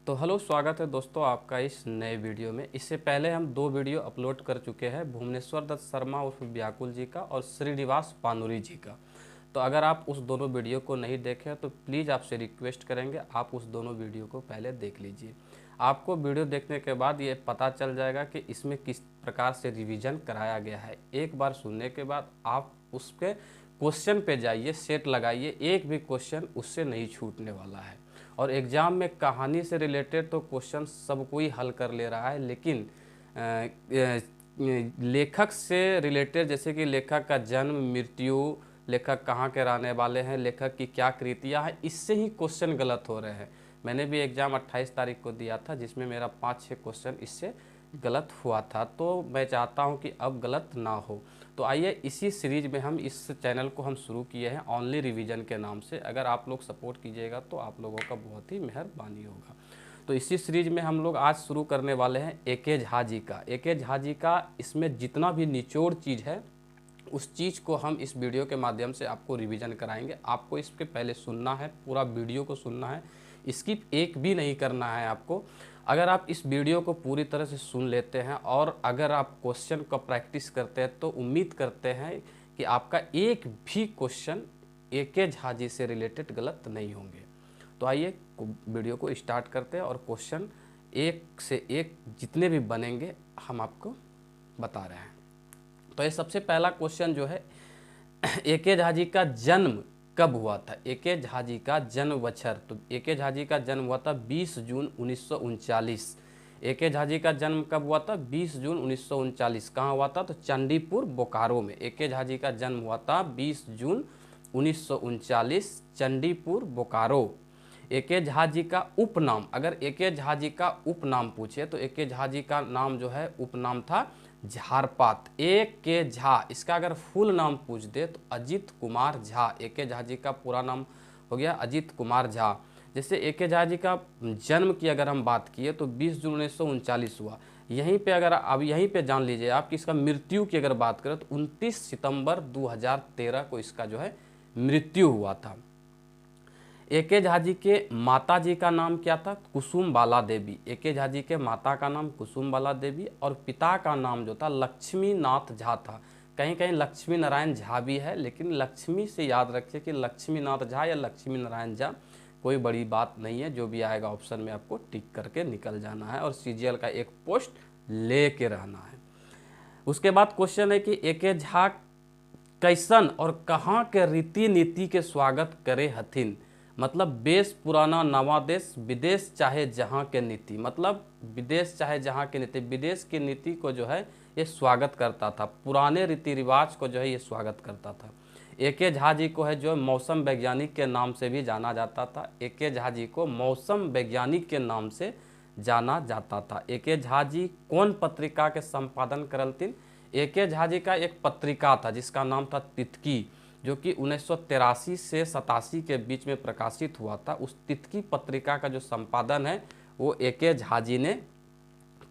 तो हेलो, स्वागत है दोस्तों आपका इस नए वीडियो में। इससे पहले हम दो वीडियो अपलोड कर चुके हैं, भुवनेश्वर दत्त शर्मा उर्फ व्याकुल जी का और श्रीनिवास पानुरी जी का। तो अगर आप उस दोनों वीडियो को नहीं देखे तो प्लीज़ आपसे रिक्वेस्ट करेंगे आप उस दोनों वीडियो को पहले देख लीजिए। आपको वीडियो देखने के बाद ये पता चल जाएगा कि इसमें किस प्रकार से रिवीजन कराया गया है। एक बार सुनने के बाद आप उसके क्वेश्चन पे जाइए, सेट लगाइए, एक भी क्वेश्चन उससे नहीं छूटने वाला है। और एग्ज़ाम में कहानी से रिलेटेड तो क्वेश्चन सब कोई हल कर ले रहा है, लेकिन लेखक से रिलेटेड, जैसे कि लेखक का जन्म, मृत्यु, लेखक कहाँ के रहने वाले हैं, लेखक की क्या कृतियाँ हैं, इससे ही क्वेश्चन गलत हो रहे हैं। मैंने भी एग्ज़ाम 28 तारीख को दिया था, जिसमें मेरा 5-6 क्वेश्चन इससे गलत हुआ था। तो मैं चाहता हूं कि अब गलत ना हो। तो आइए, इसी सीरीज में हम इस चैनल को हम शुरू किए हैं ओनली रिवीजन के नाम से। अगर आप लोग सपोर्ट कीजिएगा तो आप लोगों का बहुत ही मेहरबानी होगा। तो इसी सीरीज में हम लोग आज शुरू करने वाले हैं ए.के. झा जी का। ए.के. झा जी का इसमें जितना भी निचोड़ चीज़ है उस चीज़ को हम इस वीडियो के माध्यम से आपको रिवीजन कराएंगे। आपको इसके पहले सुनना है, पूरा वीडियो को सुनना है, स्किप एक भी नहीं करना है आपको। अगर आप इस वीडियो को पूरी तरह से सुन लेते हैं और अगर आप क्वेश्चन को प्रैक्टिस करते हैं तो उम्मीद करते हैं कि आपका एक भी क्वेश्चन ए.के. झा जी से रिलेटेड गलत नहीं होंगे। तो आइए वीडियो को स्टार्ट करते हैं और क्वेश्चन एक से एक जितने भी बनेंगे हम आपको बता रहे हैं। तो ये सबसे पहला क्वेश्चन जो है, ए.के. झा जी का जन्म कब हुआ था? ए.के. झा जी का जन्म बछर, तो ए.के. झा जी का जन्म हुआ था 20 जून 1939। ए.के. झा जी का जन्म कब हुआ था? 20 जून 1939। कहाँ हुआ था? तो चंडीपुर, बोकारो में ए.के. झा जी का जन्म हुआ था 20 जून 1939, चंडीपुर, बोकारो। ए.के. झा जी का उपनाम, अगर ए.के. झा जी का उपनाम पूछे तो ए.के. झा जी का नाम जो है उपनाम था झारपात। ए.के. झा, इसका अगर फुल नाम पूछ दे तो अजित कुमार झा। ए.के. झा जी का पूरा नाम हो गया अजित कुमार झा। जैसे ए.के. झा जी का जन्म की अगर हम बात किए तो 20 जून 1939 हुआ। यहीं पे अगर अब यहीं पे जान लीजिए आप कि इसका मृत्यु की अगर बात करें तो 29 सितंबर 2013 को इसका जो है मृत्यु हुआ था। ए.के. झा जी के माता जी का नाम क्या था? कुसुम बाला देवी। ए.के. झा जी के माता का नाम कुसुम बाला देवी और पिता का नाम जो था लक्ष्मी नाथ झा था। कहीं कहीं लक्ष्मी नारायण झा भी है, लेकिन लक्ष्मी से याद रखिए कि लक्ष्मी नाथ झा या लक्ष्मी नारायण झा, कोई बड़ी बात नहीं है। जो भी आएगा ऑप्शन में आपको टिक करके निकल जाना है और सीजीएल का एक पोस्ट ले के रहना है। उसके बाद क्वेश्चन है कि ए.के. झा कैसन और कहाँ के रीति नीति के स्वागत करे हथिन? मतलब बेस पुराना नवा देश, विदेश चाहे जहाँ के नीति। मतलब विदेश चाहे जहाँ के नीति, विदेश की नीति को जो है ये स्वागत करता था, पुराने रीति रिवाज को जो है ये स्वागत करता था। ए.के. झा जी को है जो मौसम वैज्ञानिक के नाम से भी जाना जाता था। ए.के. झा जी को मौसम वैज्ञानिक के नाम से जाना जाता था। ए.के. झा जी कौन पत्रिका के संपादन करलथिन? ए.के. झा जी का एक पत्रिका था जिसका नाम था तितकी, जो कि 1983 से 87 के बीच में प्रकाशित हुआ था। उस तितकी पत्रिका का जो संपादन है वो ए.के. झा जी ने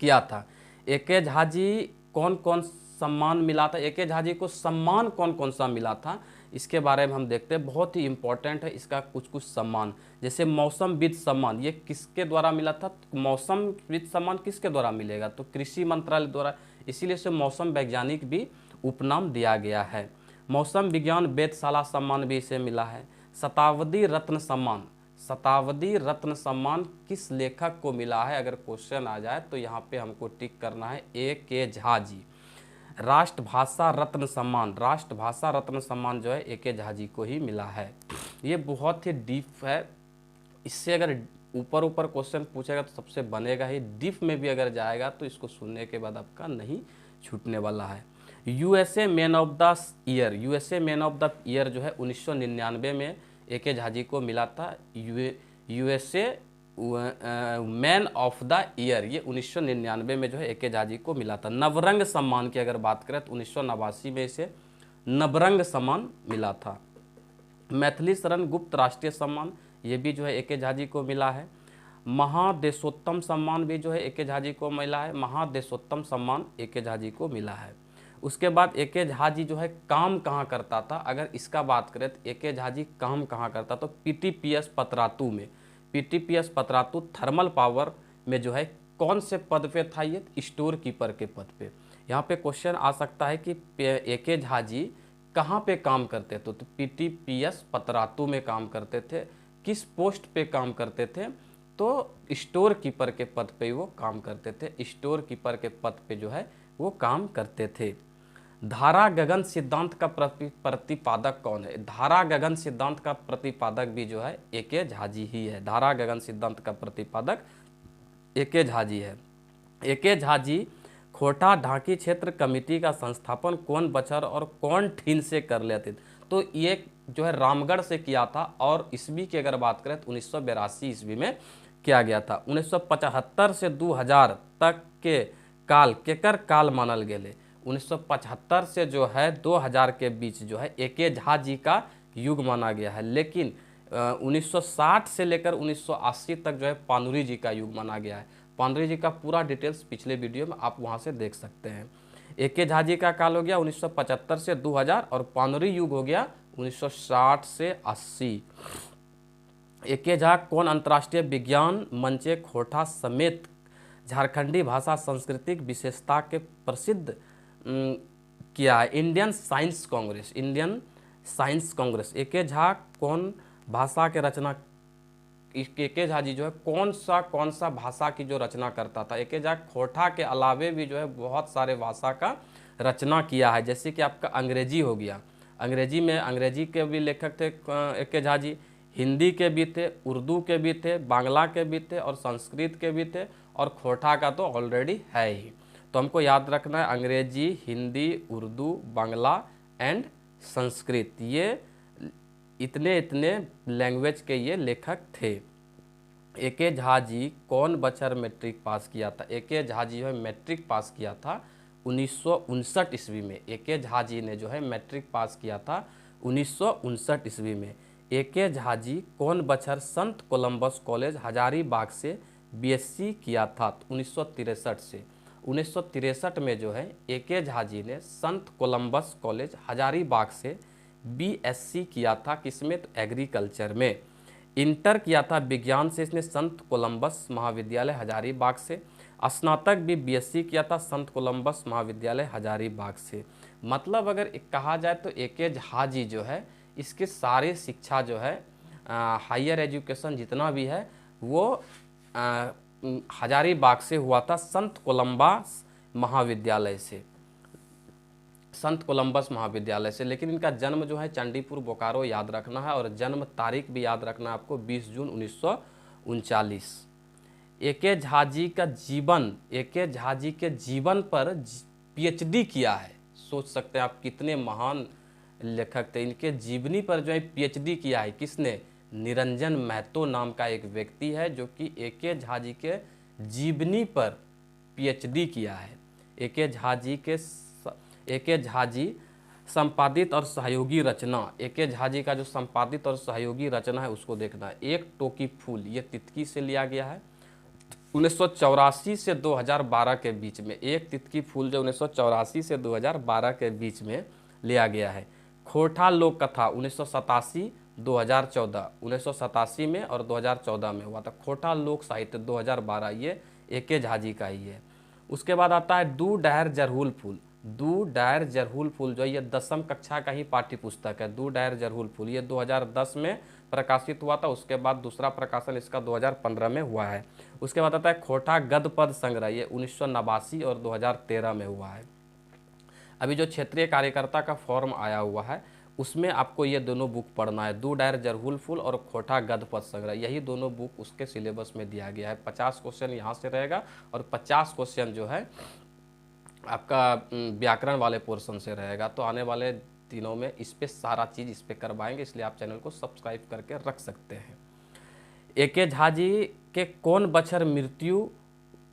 किया था। ए.के. झा जी कौन कौन सम्मान मिला था? ए.के. झा जी को सम्मान कौन कौन सा मिला था इसके बारे में हम देखते हैं। बहुत ही इंपॉर्टेंट है इसका कुछ कुछ सम्मान। जैसे मौसमविद सम्मान, ये किसके द्वारा मिला था? मौसमविद सम्मान किसके द्वारा मिलेगा? तो कृषि मंत्रालय द्वारा, इसीलिए इसे मौसम वैज्ञानिक भी उपनाम दिया गया है। मौसम विज्ञान वेधशाला सम्मान भी इसे मिला है। शताब्दी रत्न सम्मान, शताब्दी रत्न सम्मान किस लेखक को मिला है? अगर क्वेश्चन आ जाए तो यहाँ पे हमको टिक करना है ए.के. झा जी। राष्ट्रभाषा रत्न सम्मान, राष्ट्रभाषा रत्न सम्मान जो है ए.के. झा जी को ही मिला है। ये बहुत ही डीप है, इससे अगर ऊपर ऊपर क्वेश्चन पूछेगा तो सबसे बनेगा ही। डीप में भी अगर जाएगा तो इसको सुनने के बाद आपका नहीं छूटने वाला है। USA man of the year, USA man of the year जो है 1999 में ए.के. झा जी को मिला था। USA man of the year ये 1999 में जो है ए.के. झा जी को मिला था। नवरंग सम्मान की अगर बात करें तो 1989 में इसे नवरंग सम्मान मिला था। मैथिली शरण गुप्त राष्ट्रीय सम्मान ये भी जो है ए.के. झा जी को मिला है। महादेशोत्तम सम्मान भी जो है ए.के. झा जी को मिला है। महादेशोत्तम सम्मान ए.के. झा जी को मिला है। उसके बाद ए.के. झा जी जो है काम कहाँ करता था? अगर इसका बात करें तो ए.के. झा जी काम कहाँ करता? तो पीटीपीएस पतरातू में, पीटीपीएस पतरातू थर्मल पावर में जो है कौन से पद पे था, ये स्टोर कीपर के पद पे। यहाँ पे क्वेश्चन आ सकता है कि ए.के. झा जी कहाँ पे काम करते थे, तो पीटीपीएस पतरातू में काम करते थे। किस पोस्ट पे काम करते थे, तो स्टोर कीपर के पद पे वो काम करते थे। स्टोर कीपर के पद पे जो है वो काम करते थे। धारा गगन सिद्धांत का प्रतिपादक कौन है? धारा गगन सिद्धांत का प्रतिपादक भी जो है ए.के. झा जी ही है। धारा गगन सिद्धांत का प्रतिपादक ए.के. झा जी है। ए.के. झा जी खोटा ढाकी क्षेत्र कमेटी का संस्थापन कौन बछर और कौन ठीन से कर लेते? तो ये जो है रामगढ़ से किया था, और ईस्वी की अगर बात करें तो 1982 ईस्वी में किया गया था। 1975 से 2000 तक के काल केकर काल मानल गेले? 1975 से जो है 2000 के बीच जो है ए.के. झा जी का युग माना गया है, लेकिन 1960 से लेकर 1980 तक जो है पानुरी जी का युग माना गया है। पानुरी जी का पूरा डिटेल्स पिछले वीडियो में आप वहां से देख सकते हैं। ए.के. झा जी का काल हो गया 1975 से 2000 और पानुरी युग हो गया 1960 से 80। ए.के. झा कौन अंतर्राष्ट्रीय विज्ञान मंचे खोटा समेत झारखंडी भाषा सांस्कृतिक विशेषता के प्रसिद्ध किया है? Indian Science Congress. Indian Science Congress. A K. Jha कौन भाषा के रचना, ए.के. झा जी जो है कौन सा भाषा की जो रचना करता था? ए.के. झा खोटा के अलावे भी जो है बहुत सारे भाषा का रचना किया है, जैसे कि आपका अंग्रेजी हो गया। अंग्रेजी के भी लेखक थे ए.के. झा जी, हिंदी के भी थे, उर्दू के भी थे, बांग्ला के भी थे और संस्कृत के भी थे, और खोटा का तो ऑलरेडी है ही। तो हमको याद रखना है अंग्रेजी, हिंदी, उर्दू, बांग्ला एंड संस्कृत, ये इतने लैंग्वेज के ये लेखक थे। ए.के. झा जी कौन बछर मैट्रिक पास किया था? ए.के. झा जी है मैट्रिक पास किया था 1959 ईस्वी में। ए.के. झा जी ने जो है मैट्रिक पास किया था 1959 ईस्वी में। ए.के. झा जी कौन बछर संत कोलंबस कॉलेज हजारीबाग से बीएससी किया था? 1963 से। 1963 में जो है ए.के. झा जी ने संत कोलंबस कॉलेज हजारीबाग से बीएससी किया था, किसमें? तो एग्रीकल्चर में। इंटर किया था विज्ञान से इसने संत कोलंबस महाविद्यालय हजारीबाग से। स्नातक भी बीएससी किया था संत कोलंबस महाविद्यालय हजारीबाग से। मतलब अगर कहा जाए तो ए.के. झा जी जो है इसके सारे शिक्षा जो है हायर एजुकेशन जितना भी है वो हजारीबाग से हुआ था, संत कोलंबस महाविद्यालय से, संत कोलंबस महाविद्यालय से। लेकिन इनका जन्म जो है चंडीपुर बोकारो याद रखना है, और जन्म तारीख भी याद रखना है आपको 20 जून 1939। ए.के. झा जी का जीवन, ए.के. झा जी के जीवन पर पीएचडी किया है। सोच सकते हैं आप कितने महान लेखक थे। इनके जीवनी पर जो है पीएचडी किया है किसने? निरंजन महतो नाम का एक व्यक्ति है जो कि ए.के. झा जी के जीवनी पर पीएचडी किया है। ए.के. झा जी संपादित और सहयोगी रचना, ए.के. झा जी का जो संपादित और सहयोगी रचना है उसको देखना है। एक टोकी फूल, ये तितकी से लिया गया है 1984 से 2012 के बीच में। एक तितकी फूल जो 1984 से 2012 के बीच में लिया गया है। खोटा लोक कथा 1987 2014, 1987 में और 2014 में हुआ था। खोटा लोक साहित्य 2012, ये ए.के. झा जी का ही है। उसके बाद आता है दू डायर जरहुल फूल। दू डायर जरहुल फूल जो है ये 10वीं कक्षा का ही पाठ्य पुस्तक है। दू डायर जरहुल फूल ये 2010 में प्रकाशित हुआ था। उसके बाद दूसरा प्रकाशन इसका 2015 में हुआ है। उसके बाद आता है खोटा गद पद संग्रह, ये 1989 और 2013 में हुआ है। अभी जो क्षेत्रीय कार्यकर्ता का फॉर्म आया हुआ है उसमें आपको ये दोनों बुक पढ़ना है, दू डायर जरहुल फूल और खोटा गद पद संग्रह, यही दोनों बुक उसके सिलेबस में दिया गया है। 50 क्वेश्चन यहाँ से रहेगा और 50 क्वेश्चन जो है आपका व्याकरण वाले पोर्शन से रहेगा। तो आने वाले दिनों में इस पे सारा चीज़ इस पे करवाएंगे, इसलिए आप चैनल को सब्सक्राइब करके रख सकते हैं। ए.के. झा जी के कौन बछर मृत्यु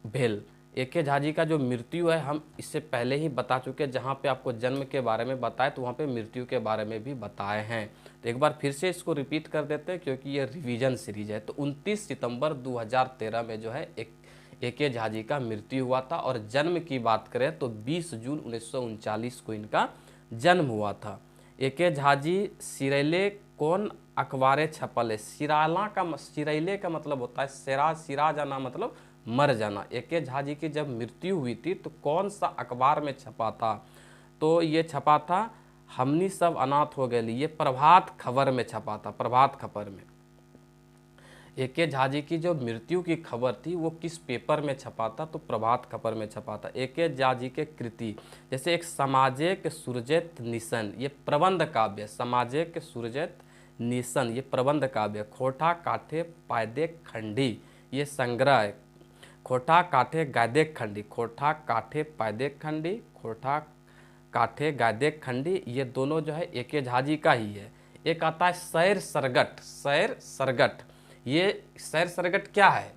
भेल? ए.के. झा जी का जो मृत्यु है हम इससे पहले ही बता चुके, जहाँ पे आपको जन्म के बारे में बताए तो वहाँ पे मृत्यु के बारे में भी बताए हैं। तो एक बार फिर से इसको रिपीट कर देते हैं क्योंकि ये रिवीजन सीरीज है। तो 29 सितंबर 2013 में जो है ए.के. झा जी का मृत्यु हुआ था। और जन्म की बात करें तो 20 जून 1939 को इनका जन्म हुआ था। ए.के. झा जी सिरेले कौन अखबारें छपल है। सिरैले का मतलब होता है सिरा जाना, मतलब मर जाना। ए.के. झा जी की जब मृत्यु हुई थी तो कौन सा अखबार में छपा था, तो ये छपा था हमनी सब अनाथ हो गए, ये प्रभात खबर में छपा था, प्रभात खबर में। ए.के. झा जी की जो मृत्यु की खबर थी वो किस पेपर में छपा था, तो प्रभात खबर में छपा था। ए.के. झा जी के कृति जैसे एक समाजिक सूरजैत निशन, ये प्रबंध काव्य, समाजिक सूरजैत निशन ये प्रबंध काव्य। खोटा काठे पायदे खंडी ये संग्रह है। खोटा काठे गायदे खंडी, खोटा काठे पायदे खंडी, खोटा काठे गायदे खंडी, ये दोनों जो है ए.के. झा जी का ही है। एक आता है सैर सरगट, सैर सरगट, ये सैर सरगट क्या है,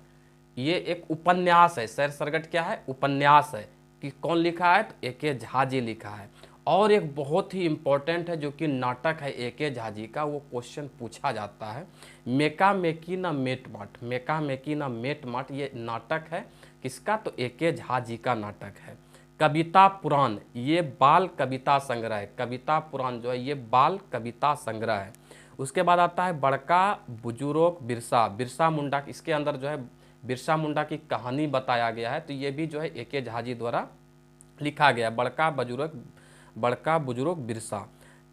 ये एक उपन्यास है। सैर सरगट क्या है, उपन्यास है। कि कौन लिखा है, तो ए.के. झा जी लिखा है। और एक बहुत ही इम्पोर्टेंट है जो कि नाटक है ए.के. झा जी का, वो क्वेश्चन पूछा जाता है, मेका मेकी ना मेट माट, मेका मेकी ना मेट माट, ये नाटक है किसका, तो ए.के. झा जी का नाटक है। कविता पुराण ये बाल कविता संग्रह है, कविता पुराण जो है ये बाल कविता संग्रह है। उसके बाद आता है बड़का बुजुर्ग बिरसा, बिरसा मुंडा, इसके अंदर जो है बिरसा मुंडा की कहानी बताया गया है, तो ये भी जो है ए.के. झा जी द्वारा लिखा गया। बड़का बुजुर्ग बिरसा।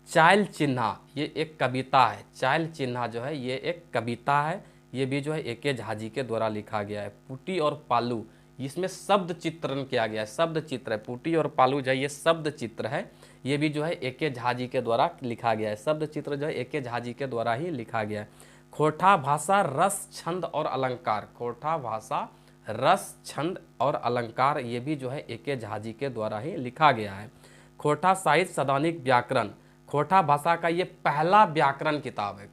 चायल चिन्हा ये एक कविता है, चायल चिन्हा जो है ये एक कविता है, ये भी जो है ए.के. झा जी के द्वारा लिखा गया है। पुटी और पालू इसमें शब्द चित्रण किया गया है, शब्द चित्र है, पुटी और पालू जो है ये शब्द चित्र है, ये भी जो है ए.के. झा जी के द्वारा लिखा गया है। शब्द चित्र जो है ए.के. झा जी के द्वारा ही लिखा गया है। खोटा भाषा रस छंद और अलंकार, खोटा भाषा रस छंद और अलंकार, ये भी जो है ए.के. झा जी के द्वारा ही लिखा गया है। खोटा साहित्य सदानिक व्याकरण, खोटा भाषा का ये पहला व्याकरण किताब है।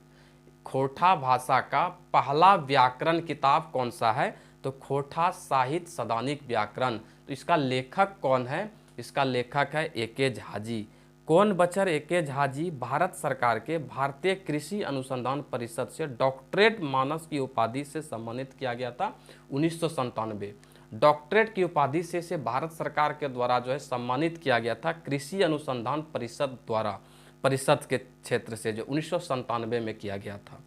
खोटा भाषा का पहला व्याकरण किताब कौन सा है, तो खोटा साहित्य सदानिक व्याकरण। तो इसका लेखक कौन है, इसका लेखक है ए.के. झा जी। कौन बचर ए.के. झा जी भारत सरकार के भारतीय कृषि अनुसंधान परिषद से डॉक्टरेट मानस की उपाधि से सम्मानित किया गया था 1997। डॉक्टरेट की उपाधि से भारत सरकार के द्वारा जो है सम्मानित किया गया था कृषि अनुसंधान परिषद द्वारा, परिषद के क्षेत्र से, जो 1997 में किया गया था।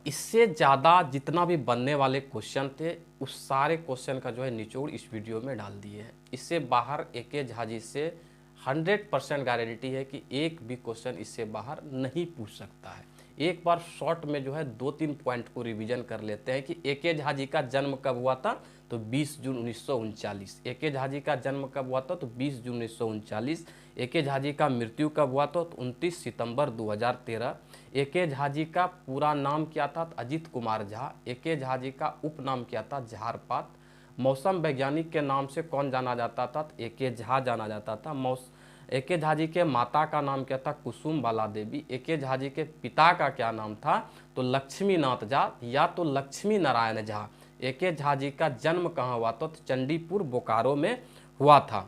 इससे ज़्यादा जितना भी बनने वाले क्वेश्चन थे उस सारे क्वेश्चन का जो है निचोड़ इस वीडियो में डाल दिए हैं। इससे बाहर ए.के. झा जी से 100% गारंटी है कि एक भी क्वेश्चन इससे बाहर नहीं पूछ सकता है। एक बार शॉर्ट में जो है 2-3 पॉइंट को रिवीजन कर लेते हैं कि ए.के. झा जी का जन्म कब हुआ था, तो 20 जून 1939। ए.के. झा जी का जन्म कब हुआ था, तो 20 जून 1939। ए.के. झा जी का मृत्यु कब हुआ था, तो 29 सितंबर 2013। ए.के. झा जी का पूरा नाम क्या था, तो अजित कुमार झा। ए.के. झा जी का उपनाम क्या था, झारपात। मौसम वैज्ञानिक के नाम से कौन जाना जाता था, तो ए.के. झा जाना जाता था। ए.के. झा जी के माता का नाम क्या था, कुसुम बाला देवी। ए.के. झा जी के पिता का क्या नाम था, तो लक्ष्मीनाथ झा या तो लक्ष्मी नारायण झा। ए.के. झा जी का जन्म कहाँ हुआ था, तो चंडीपुर बोकारो में हुआ था।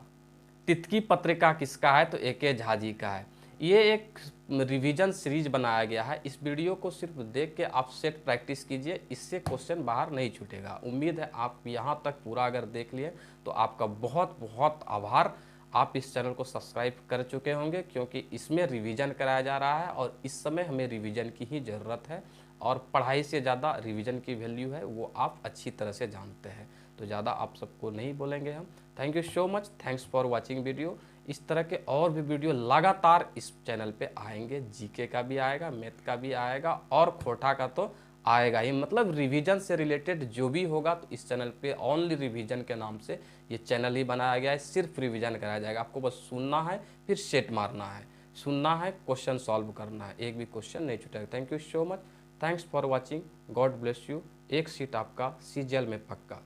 तितकी पत्रिका किसका है, तो ए.के. झा जी का है। ये एक रिवीजन सीरीज बनाया गया है, इस वीडियो को सिर्फ देख के आप सेट प्रैक्टिस कीजिए, इससे क्वेश्चन बाहर नहीं छूटेगा। उम्मीद है आप यहाँ तक पूरा अगर देख लिए तो आपका बहुत बहुत आभार। आप इस चैनल को सब्सक्राइब कर चुके होंगे क्योंकि इसमें रिवीजन कराया जा रहा है और इस समय हमें रिवीजन की ही ज़रूरत है और पढ़ाई से ज़्यादा रिवीजन की वैल्यू है वो आप अच्छी तरह से जानते हैं। तो ज़्यादा आप सबको नहीं बोलेंगे हम। Thank you so much, thanks for watching video. इस तरह के और भी वीडियो लगातार इस चैनल पे आएंगे, जीके का भी आएगा, मैथ का भी आएगा और खोटा का तो आएगा ही। मतलब रिवीजन से रिलेटेड जो भी होगा तो इस चैनल पे ओनली रिवीजन के नाम से ये चैनल ही बनाया गया है, सिर्फ रिवीजन कराया जाएगा। आपको बस सुनना है, फिर सेट मारना है, सुनना है, क्वेश्चन सॉल्व करना है, एक भी क्वेश्चन नहीं छूटेगा। Thank you so much, thanks for watching, God bless you. एक सीट आपका सीजीएल में पक्का।